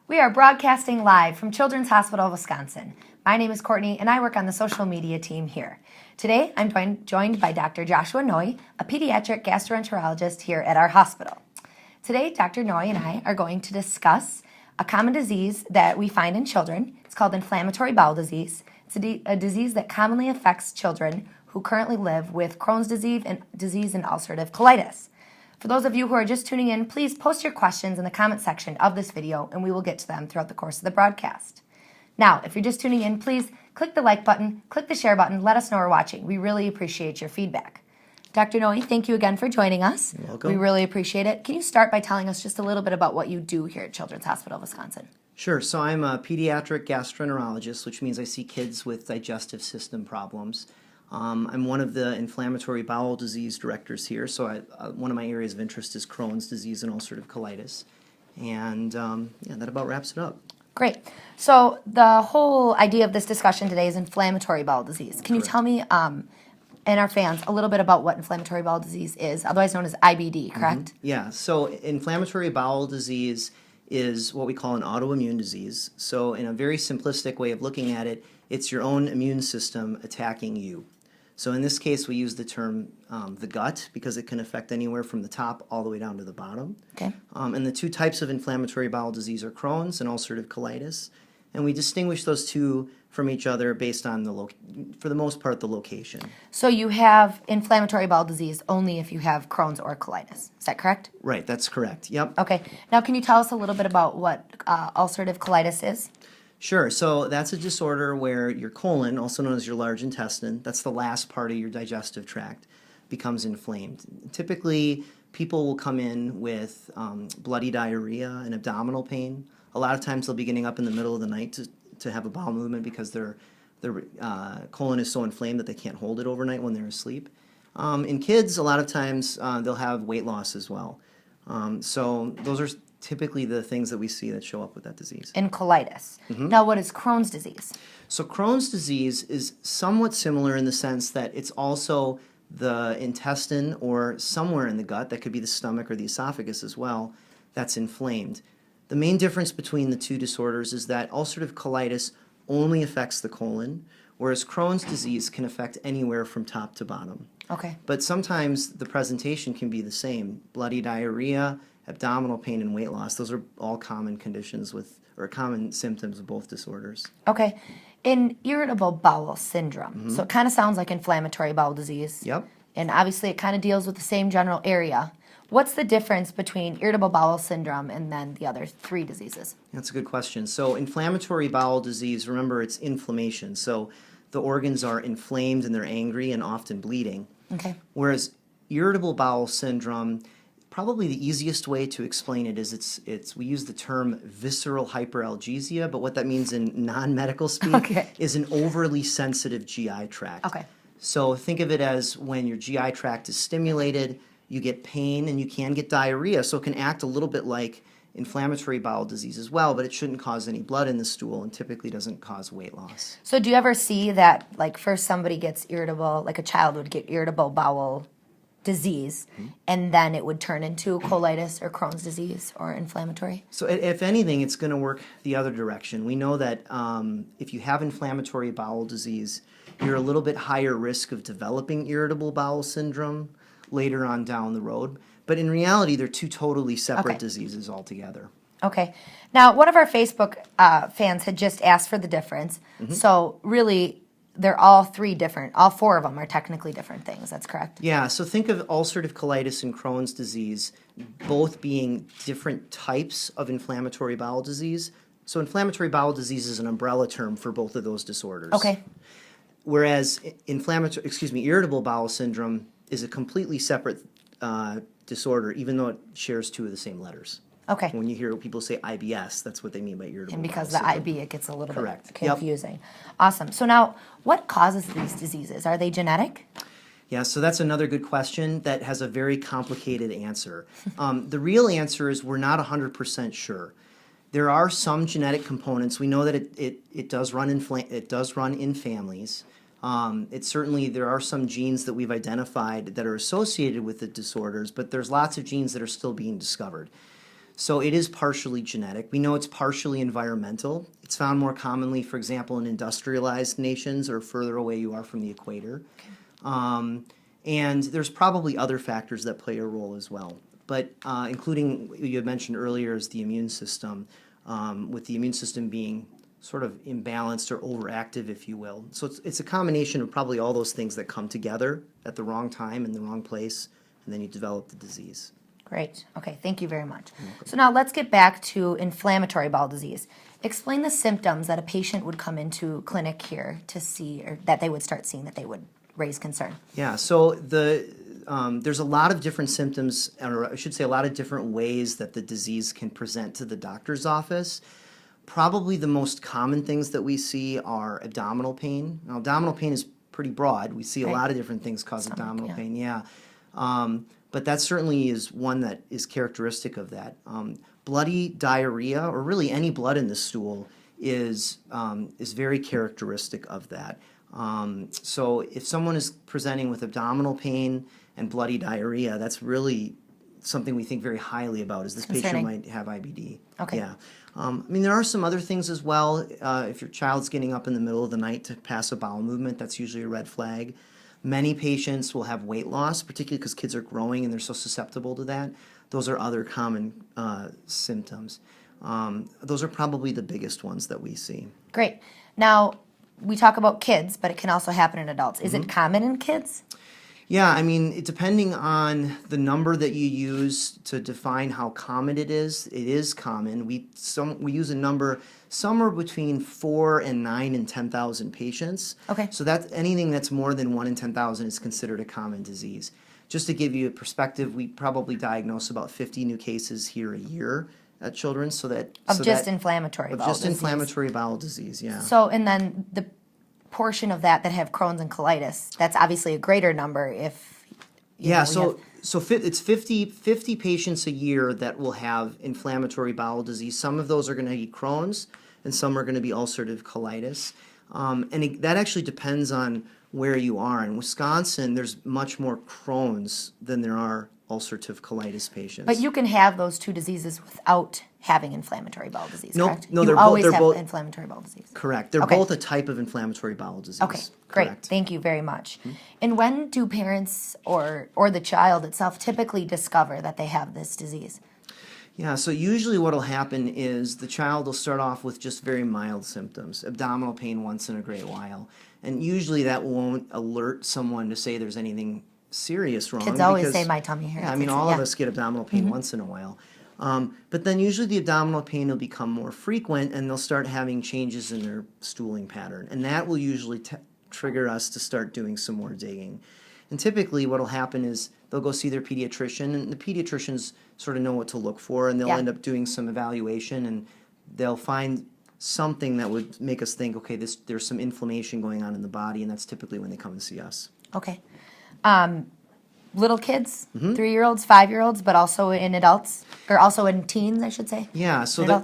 We are broadcasting live from Children's Hospital of Wisconsin. My name is Courtney, and I work on the social media team here. Today, I'm joined by Dr. Joshua Noy, a pediatric gastroenterologist here at our hospital. Today, Dr. Noy and I are going to discuss a common disease that we find in children. It's called inflammatory bowel disease. It's a disease that commonly affects children who currently live with Crohn's disease and ulcerative colitis. For those of you who are just tuning in, please post your questions in the comment section of this video, and we will get to them throughout the course of the broadcast. Now, if you're just tuning in, please click the like button, click the share button, let us know we're watching. We really appreciate your feedback. Dr. Noy, thank you again for joining us. You're welcome. We really appreciate it. Can you start by telling us just a little bit about what you do here at Children's Hospital of Wisconsin? Sure. So I'm a pediatric gastroenterologist, which means I see kids with digestive system problems. I'm one of the inflammatory bowel disease directors here, so one of my areas of interest is Crohn's disease and ulcerative colitis. And that about wraps it up. Great. So the whole idea of this discussion today is inflammatory bowel disease. Can you tell me and our fans a little bit about what inflammatory bowel disease is, otherwise known as IBD, correct? Yeah. So inflammatory bowel disease is what we call an autoimmune disease. So in a very simplistic way of looking at it, it's your own immune system attacking you. So in this case, we use the term the gut because it can affect anywhere from the top all the way down to the bottom. Okay. And the two types of inflammatory bowel disease are Crohn's and ulcerative colitis. And we distinguish those two from each other based on, for the most part, the location. So you have inflammatory bowel disease only if you have Crohn's or colitis. Is that correct? Right, that's correct. Yep. Okay. Now, can you tell us a little bit about what ulcerative colitis is? Sure. So that's a disorder where your colon, also known as your large intestine, that's the last part of your digestive tract, becomes inflamed. Typically, people will come in with bloody diarrhea and abdominal pain. A lot of times they'll be getting up in the middle of the night to have a bowel movement because their colon is so inflamed that they can't hold it overnight when they're asleep. In kids, a lot of times they'll have weight loss as well. So those are typically the things that we see that show up with that disease. And colitis. Now, what is Crohn's disease? So Crohn's disease is somewhat similar in the sense that it's also the intestine or somewhere in the gut, that could be the stomach or the esophagus as well, that's inflamed. The main difference between the two disorders is that ulcerative colitis only affects the colon, whereas Crohn's disease can affect anywhere from top to bottom. Okay. But sometimes the presentation can be the same. Bloody diarrhea, abdominal pain, and weight loss. Those are all common conditions or common symptoms of both disorders. Okay. In irritable bowel syndrome, so it kind of sounds like inflammatory bowel disease. Yep. And obviously it kind of deals with the same general area. What's the difference between irritable bowel syndrome and then the other three diseases? That's a good question. So inflammatory bowel disease, remember, it's inflammation. So the organs are inflamed and they're angry and often bleeding. Okay. Whereas irritable bowel syndrome, probably the easiest way to explain it is we use the term visceral hyperalgesia, but what that means in non-medical speak is an overly sensitive GI tract. Okay. So think of it as when your GI tract is stimulated, you get pain and you can get diarrhea. So it can act a little bit like inflammatory bowel disease as well, but it shouldn't cause any blood in the stool and typically doesn't cause weight loss. So do you ever see that, like, first somebody gets irritable, like a child would get irritable bowel disease, and then it would turn into colitis or Crohn's disease or inflammatory? So if anything, it's going to work the other direction. We know that if you have inflammatory bowel disease, you're a little bit higher risk of developing irritable bowel syndrome later on down the road. But in reality, they're two totally separate diseases altogether. Okay. Now, one of our Facebook fans had just asked for the difference. So really, they're all three different. All four of them are technically different things. That's correct? Yeah. So think of ulcerative colitis and Crohn's disease both being different types of inflammatory bowel disease. So inflammatory bowel disease is an umbrella term for both of those disorders. Okay. Whereas irritable bowel syndrome is a completely separate disorder, even though it shares two of the same letters. Okay. When you hear people say IBS, that's what they mean by irritable And because bowel the syndrome. IB, it gets a little Correct. bit confusing. Yep. Awesome. So now, what causes these diseases? Are they genetic? Yeah, so that's another good question that has a very complicated answer. The real answer is we're not 100% sure. There are some genetic components. We know that it does run in families. There are some genes that we've identified that are associated with the disorders, but there's lots of genes that are still being discovered. So it is partially genetic. We know it's partially environmental. It's found more commonly, for example, in industrialized nations or further away you are from the equator. And there's probably other factors that play a role as well. But including, you had mentioned earlier, is the immune system, with the immune system being sort of imbalanced or overactive, if you will. So it's a combination of probably all those things that come together at the wrong time in the wrong place, and then you develop the disease. Great. Okay, thank you very much. So now let's get back to inflammatory bowel disease. Explain the symptoms that a patient would come into clinic here to see, or that they would start seeing, that they would raise concern. Yeah, so there's a lot of different symptoms, or I should say a lot of different ways that the disease can present to the doctor's office. Probably the most common things that we see are abdominal pain. Now, abdominal pain is pretty broad. We see a lot of different things cause abdominal pain, but that certainly is one that is characteristic of that. Bloody diarrhea, or really any blood in the stool, is very characteristic of that. So if someone is presenting with abdominal pain and bloody diarrhea, that's really something we think very highly about, is this patient might have IBD. Okay. Yeah. I mean, there are some other things as well. If your child's getting up in the middle of the night to pass a bowel movement, that's usually a red flag. Many patients will have weight loss, particularly because kids are growing and they're so susceptible to that. Those are other common symptoms. Those are probably the biggest ones that we see. Great. Now, we talk about kids, but it can also happen in adults. Is it common in kids? Yeah, I mean, depending on the number that you use to define how common it is common. We use a number somewhere between 4 and 9 in 10,000 patients. Okay. So that's anything that's more than 1 in 10,000 is considered a common disease. Just to give you a perspective, we probably diagnose about 50 new cases here a year at Children's, inflammatory bowel disease. Inflammatory bowel disease, yeah. So, and then the portion of that have Crohn's and colitis, that's obviously a greater number if... It's 50 patients a year that will have inflammatory bowel disease. Some of those are going to be Crohn's, and some are going to be ulcerative colitis. That actually depends on where you are. In Wisconsin, there's much more Crohn's than there are ulcerative colitis patients. But you can have those two diseases without having inflammatory bowel disease, correct? No, you always have inflammatory bowel disease. Correct. They're both a type of inflammatory bowel disease. Okay, great. Correct. Thank you very much. And when do parents or the child itself typically discover that they have this disease? Yeah, so usually what will happen is the child will start off with just very mild symptoms, abdominal pain once in a great while. And usually that won't alert someone to say there's anything serious wrong. Kids always say my tummy hurts. Yeah, I mean, all of us get abdominal pain once in a while. But then usually the abdominal pain will become more frequent and they'll start having changes in their stooling pattern. And that will usually trigger us to start doing some more digging. And typically what will happen is they'll go see their pediatrician, and the pediatricians sort of know what to look for, and they'll end up doing some evaluation, and they'll find something that would make us think, okay, there's some inflammation going on in the body, and that's typically when they come and see us. Okay. Little kids, 3-year-olds, 5-year-olds, but also in adults, or also in teens, I should say. Yeah. So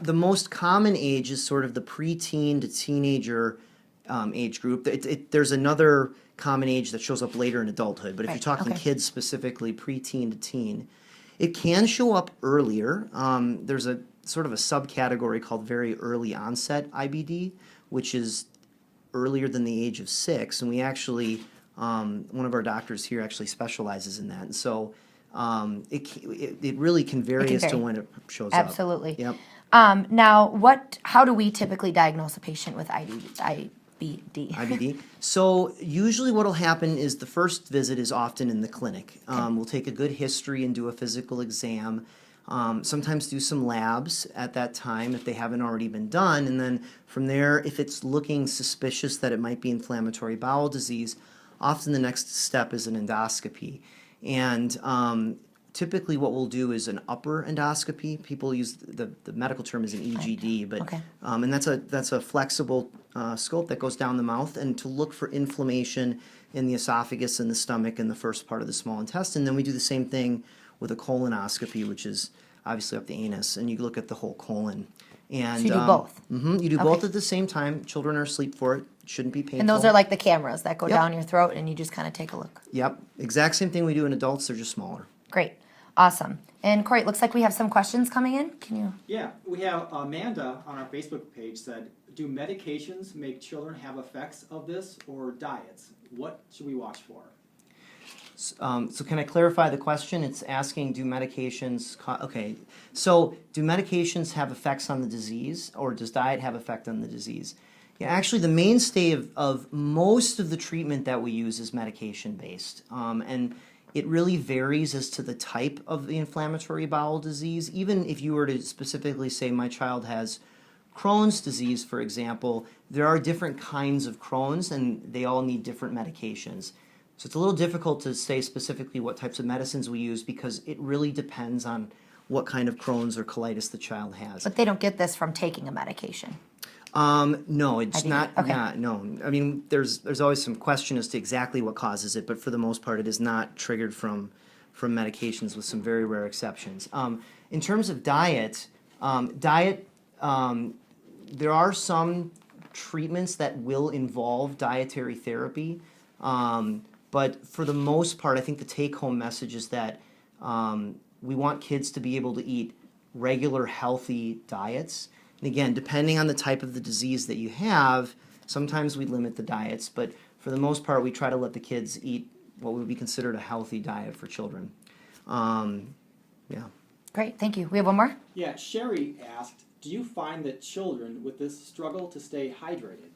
the most common age is sort of the preteen to teenager age group. There's another common age that shows up later in adulthood, but if you're talking kids specifically, preteen to teen, it can show up earlier. There's a sort of a subcategory called very early onset IBD, which is earlier than the age of 6, and we actually one of our doctors here actually specializes in that, and so it really can vary as to when it shows up. Absolutely. Yep. Now, how do we typically diagnose a patient with IBD? IBD. So usually what will happen is the first visit is often in the clinic. We'll take a good history and do a physical exam. Sometimes do some labs at that time if they haven't already been done. And then from there, if it's looking suspicious that it might be inflammatory bowel disease, often the next step is an endoscopy. And typically what we'll do is an upper endoscopy. People use the medical term is an EGD, but and that's a flexible scope that goes down the mouth and to look for inflammation in the esophagus and the stomach and the first part of the small intestine. Then we do the same thing with a colonoscopy, which is obviously up the anus, and you look at the whole colon. And so you do both? You do both at the same time. Children are asleep for it. It shouldn't be painful. And those are like the cameras that go down your throat and you just kind of take a look? Yep. Exact same thing we do in adults. They're just smaller. Great. Awesome. And Corey, it looks like we have some questions coming in. Can you? Yeah, we have Amanda on our Facebook page said, do medications make children have effects of this or diets? What should we watch for? So can I clarify the question? It's asking, do medications, okay, so do medications have effects on the disease, or does diet have effect on the disease? Yeah, actually the mainstay of most of the treatment that we use is medication-based, and it really varies as to the type of the inflammatory bowel disease. Even if you were to specifically say my child has Crohn's disease, for example, there are different kinds of Crohn's, and they all need different medications. So it's a little difficult to say specifically what types of medicines we use because it really depends on what kind of Crohn's or colitis the child has. But they don't get this from taking a medication. No, it's IBD. not. Okay. Yeah, no. I mean, there's always some question as to exactly what causes it, but for the most part, it is not triggered from medications, with some very rare exceptions. In terms of diet, there are some treatments that will involve dietary therapy. But for the most part, I think the take-home message is that we want kids to be able to eat regular, healthy diets. And again, depending on the type of the disease that you have, sometimes we limit the diets, but for the most part, we try to let the kids eat what would be considered a healthy diet for children. Yeah. Great, thank you. We have one more? Yeah, Sherry asked, do you find that children with this struggle to stay hydrated?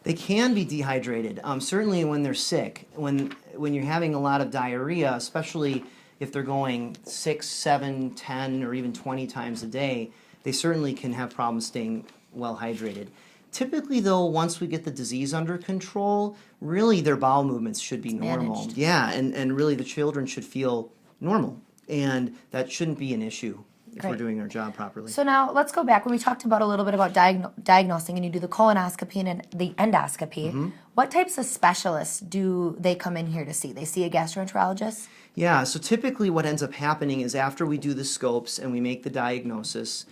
They can be dehydrated, certainly when they're sick. When you're having a lot of diarrhea, especially if they're going 6, 7, 10, or even 20 times a day, they certainly can have problems staying well hydrated. Typically, though, once we get the disease under control, really their bowel movements should be normal. Managed. Yeah, and really the children should feel normal, and that shouldn't be an issue if we're Great. doing our job properly. So now let's go back when we talked about a little bit about diagnosing, and you do the colonoscopy and the endoscopy. What types of specialists do they come in here to see? They see a gastroenterologist? Yeah, so typically what ends up happening is after we do the scopes and we make the diagnosis,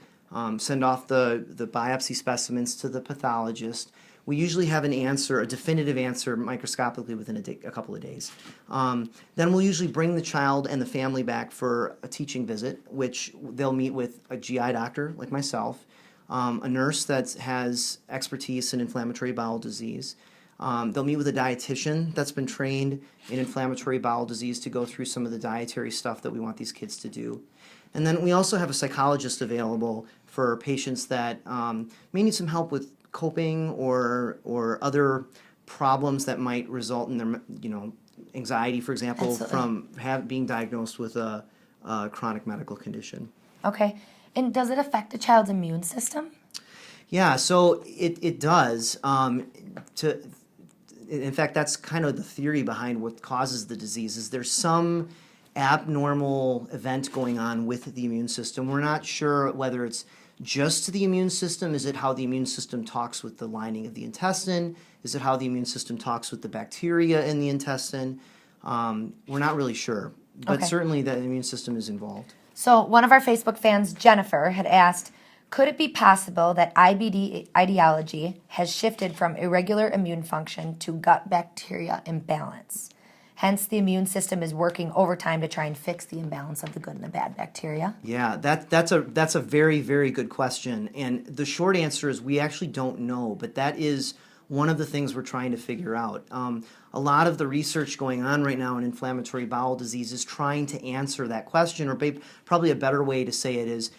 send off the biopsy specimens to the pathologist, we usually have an answer, a definitive answer microscopically within a couple of days. Then we'll usually bring the child and the family back for a teaching visit, which they'll meet with a GI doctor like myself, a nurse that has expertise in inflammatory bowel disease. They'll meet with a dietitian that's been trained in inflammatory bowel disease to go through some of the dietary stuff that we want these kids to do. And then we also have a psychologist available for patients that may need some help with coping or other problems that might result in their, anxiety, for example, Absolutely. from being diagnosed with a chronic medical condition. Okay. And does it affect a child's immune system? Yeah, so it does. In fact, that's kind of the theory behind what causes the disease. Is there's some abnormal event going on with the immune system. We're not sure whether it's just the immune system. Is it how the immune system talks with the lining of the intestine? Is it how the immune system talks with the bacteria in the intestine? We're not really sure, but Okay. certainly the immune system is involved. So one of our Facebook fans, Jennifer, had asked, could it be possible that IBD ideology has shifted from irregular immune function to gut bacteria imbalance? Hence, the immune system is working overtime to try and fix the imbalance of the good and the bad bacteria. Yeah, that's a very, very good question. And the short answer is we actually don't know, but that is one of the things we're trying to figure out. A lot of the research going on right now in inflammatory bowel disease is trying to answer that question, or probably a better way to say it is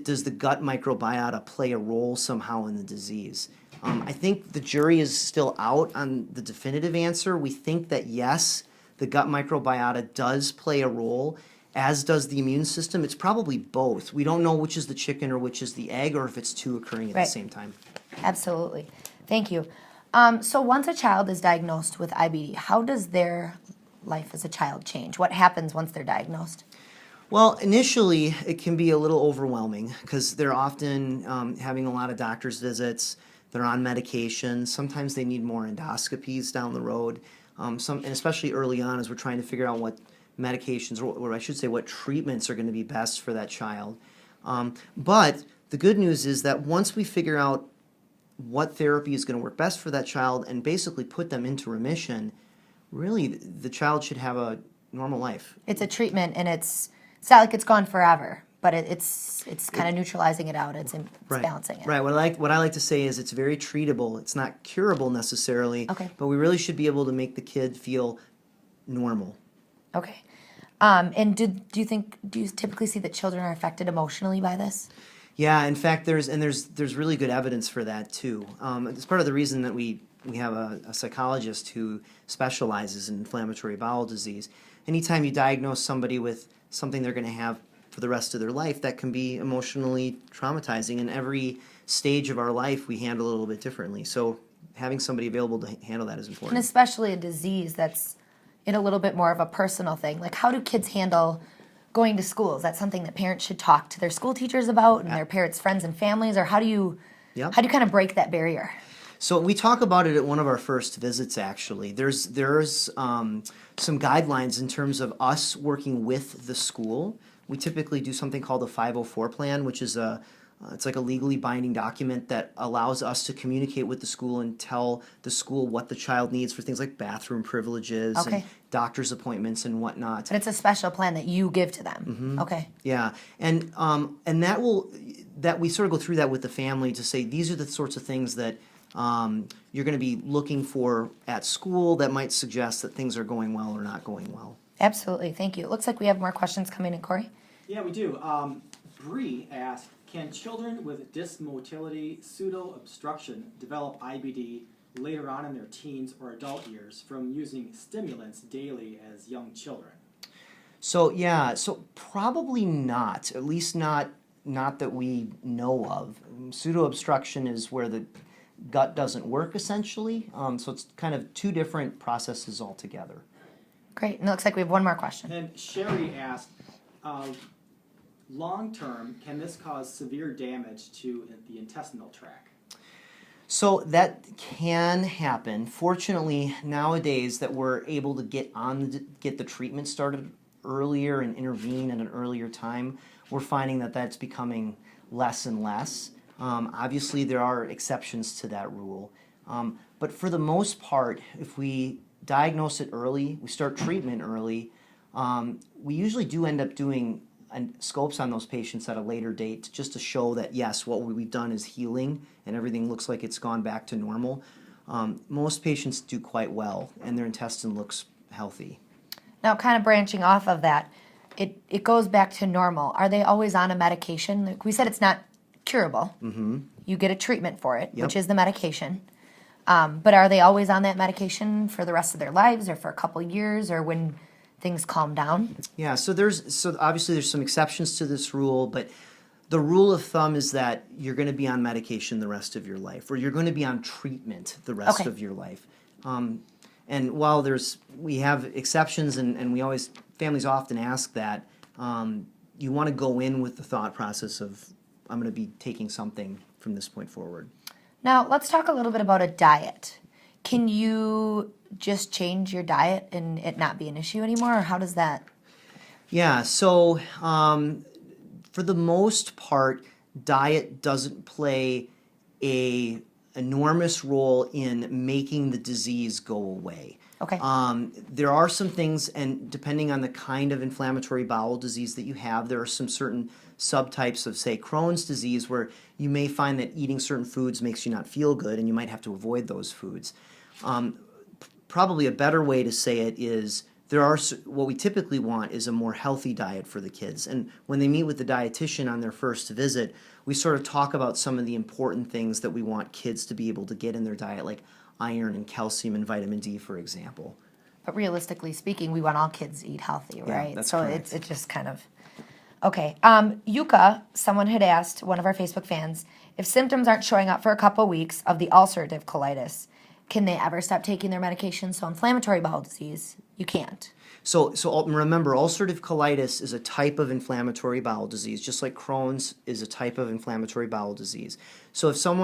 does the gut microbiota play a role somehow in the disease? I think the jury is still out on the definitive answer. We think that yes, the gut microbiota does play a role, as does the immune system. It's probably both. We don't know which is the chicken or which is the egg, or if it's two occurring at the same time. Absolutely. Thank you. So once a child is diagnosed with IBD, how does their life as a child change? What happens once they're diagnosed? Well, initially, it can be a little overwhelming because they're often having a lot of doctor's visits. They're on medication. Sometimes they need more endoscopies down the road. And especially early on as we're trying to figure out what medications, or I should say what treatments are going to be best for that child. But the good news is that once we figure out what therapy is going to work best for that child and basically put them into remission, really the child should have a normal life. It's a treatment, and it's It's not like it's gone forever, but it's kind of neutralizing it out. It's balancing it. Right. What I like to say is it's very treatable. It's not curable necessarily. Okay. But we really should be able to make the kid feel normal. Okay. And do you typically see that children are affected emotionally by this? Yeah. In fact, there's really good evidence for that too. It's part of the reason that we have a psychologist who specializes in inflammatory bowel disease. Anytime you diagnose somebody with something they're going to have for the rest of their life, that can be emotionally traumatizing. And every stage of our life, we handle it a little bit differently. So having somebody available to handle that is important. And especially a disease that's in a little bit more of a personal thing. Like, how do kids handle going to school? Is that something that parents should talk to their school teachers about and their parents' friends and families? Or how do you kind of break that barrier? So we talk about it at one of our first visits, actually. There's some guidelines in terms of us working with the school. We typically do something called a 504 plan, which is it's like a legally binding document that allows us to communicate with the school and tell the school what the child needs for things like bathroom privileges and doctor's appointments and whatnot. But it's a special plan that you give to them. Mm-hmm. Okay. Yeah, and that we sort of go through that with the family to say these are the sorts of things that you're going to be looking for at school that might suggest that things are going well or not going well. Absolutely. Thank you. It looks like we have more questions coming in, Corey. Yeah, we do. Bree asked, can children with dysmotility pseudo-obstruction develop IBD later on in their teens or adult years from using stimulants daily as young children? So probably not, at least not that we know of. Pseudo-obstruction is where the gut doesn't work, essentially. So it's kind of two different processes altogether. Great. And it looks like we have one more question. And Sherry asked, long term, can this cause severe damage to the intestinal tract? So that can happen. Fortunately, nowadays that we're able to get the treatment started earlier and intervene at an earlier time, we're finding that that's becoming less and less. Obviously, there are exceptions to that rule. But for the most part, if we diagnose it early, we start treatment early, we usually do end up doing scopes on those patients at a later date just to show that, yes, what we've done is healing and everything looks like it's gone back to normal. Most patients do quite well and their intestine looks healthy. Now, kind of branching off of that, it goes back to normal. Are they always on a medication? Like we said, it's not curable. Mm-hmm. You get a treatment for it, which is the medication. But are they always on that medication for the rest of their lives or for a couple years or when things calm down? Yeah, so obviously there's some exceptions to this rule, but the rule of thumb is that you're going to be on medication the rest of your life, or you're going to be on treatment the rest of your life. And while we have exceptions, and families often ask that, you want to go in with the thought process of, I'm going to be taking something from this point forward. Now, let's talk a little bit about a diet. Can you just change your diet and it not be an issue anymore, or how does that? Yeah, so for the most part, diet doesn't play a enormous role in making the disease go away. Okay. There are some things, and depending on the kind of inflammatory bowel disease that you have, there are some certain subtypes of, say, Crohn's disease where you may find that eating certain foods makes you not feel good, and you might have to avoid those foods. Probably a better way to say it is what we typically want is a more healthy diet for the kids. And when they meet with the dietitian on their first visit, we sort of talk about some of the important things that we want kids to be able to get in their diet, like iron and calcium and vitamin D, for example. But realistically speaking, we want all kids to eat healthy, right? Yeah, that's so correct. It's just kind of... Okay. Yuka, someone had asked, one of our Facebook fans, if symptoms aren't showing up for a couple weeks of the ulcerative colitis, can they ever stop taking their medication? So inflammatory bowel disease, you can't. So remember, ulcerative colitis is a type of inflammatory bowel disease, just like Crohn's is a type of inflammatory bowel disease. So if I'm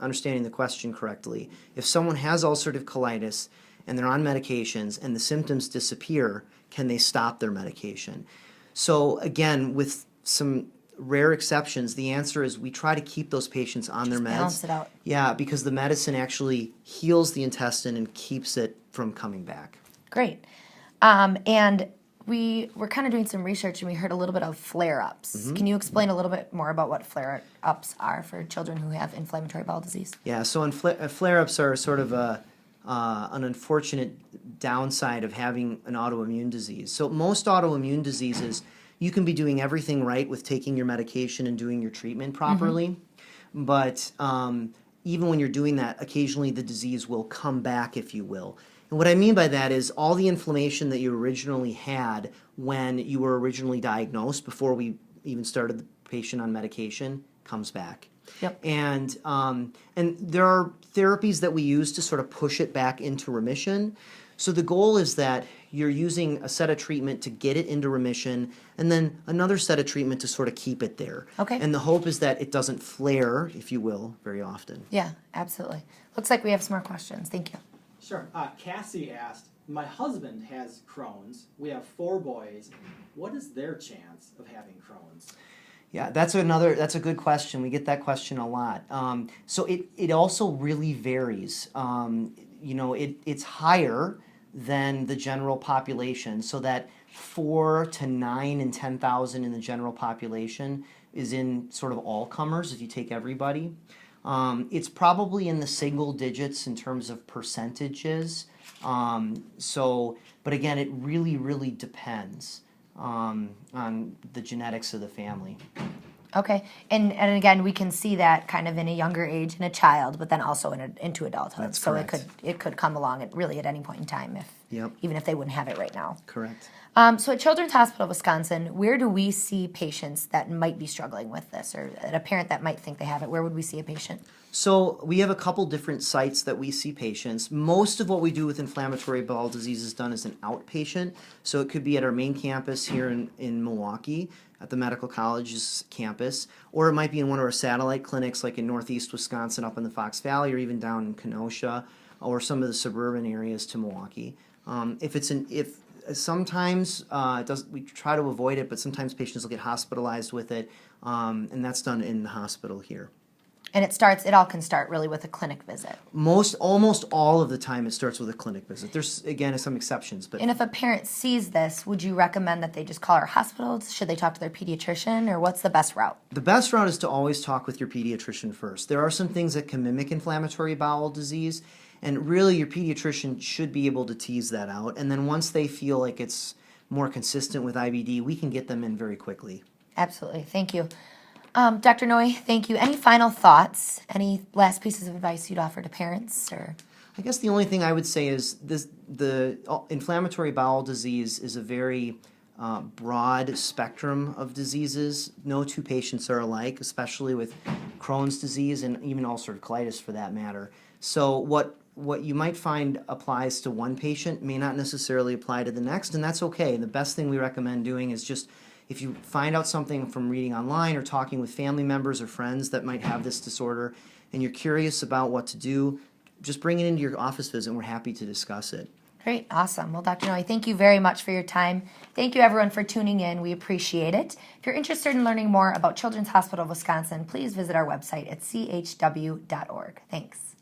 understanding the question correctly, if someone has ulcerative colitis and they're on medications and the symptoms disappear, can they stop their medication? So again, with some rare exceptions, the answer is we try to keep those patients on their meds. Balance it out. Yeah, because the medicine actually heals the intestine and keeps it from coming back. Great. And we were kind of doing some research and we heard a little bit of flare-ups. Can you explain a little bit more about what flare-ups are for children who have inflammatory bowel disease? Yeah, so flare-ups are sort of an unfortunate downside of having an autoimmune disease. So most autoimmune diseases, you can be doing everything right with taking your medication and doing your treatment properly, but even when you're doing that, occasionally the disease will come back, if you will. And what I mean by that is all the inflammation that you originally had when you were originally diagnosed, before we even started the patient on medication, comes back. Yep. And there are therapies that we use to sort of push it back into remission. So the goal is that you're using a set of treatment to get it into remission, and then another set of treatment to sort of keep it there. Okay. And the hope is that it doesn't flare, if you will, very often. Yeah, absolutely. Looks like we have some more questions. Thank you. Sure. Cassie asked, my husband has Crohn's. We have 4 boys. What is their chance of having Crohn's? Yeah, that's a good question. We get that question a lot. So it also really varies. It's higher than the general population, so that 4 to 9 and 10,000 in the general population is in sort of all comers if you take everybody. It's probably in the single digits in terms of percentages. But again, it really, really depends on the genetics of the family. Okay, and again, we can see that kind of in a younger age in a child, but then also into adulthood. That's so correct. it could come along at any point in time, even if they wouldn't have it right now. Correct. So at Children's Hospital of Wisconsin, where do we see patients that might be struggling with this, or a parent that might think they have it? Where would we see a patient? So we have a couple different sites that we see patients. Most of what we do with inflammatory bowel disease is done as an outpatient. So it could be at our main campus here in Milwaukee, at the medical college's campus, or it might be in one of our satellite clinics like in northeast Wisconsin up in the Fox Valley, or even down in Kenosha, or some of the suburban areas to Milwaukee. Sometimes we try to avoid it, but sometimes patients will get hospitalized with it, and that's done in the hospital here. And it all can start really with a clinic visit. Almost all of the time it starts with a clinic visit. There's, again, some exceptions. But And if a parent sees this, would you recommend that they just call our hospital? Should they talk to their pediatrician, or what's the best route? The best route is to always talk with your pediatrician first. There are some things that can mimic inflammatory bowel disease, and really your pediatrician should be able to tease that out. And then once they feel like it's more consistent with IBD, we can get them in very quickly. Absolutely. Thank you. Dr. Noy, thank you. Any final thoughts? Any last pieces of advice you'd offer to parents? Or I guess the only thing I would say is the inflammatory bowel disease is a very broad spectrum of diseases. No two patients are alike, especially with Crohn's disease and even ulcerative colitis for that matter. So what you might find applies to one patient may not necessarily apply to the next, and that's okay. The best thing we recommend doing is just, if you find out something from reading online or talking with family members or friends that might have this disorder, and you're curious about what to do, just bring it into your office visit, and we're happy to discuss it. Great. Awesome. Well, Dr. Noy, thank you very much for your time. Thank you, everyone, for tuning in. We appreciate it. If you're interested in learning more about Children's Hospital of Wisconsin, please visit our website at chw.org. Thanks.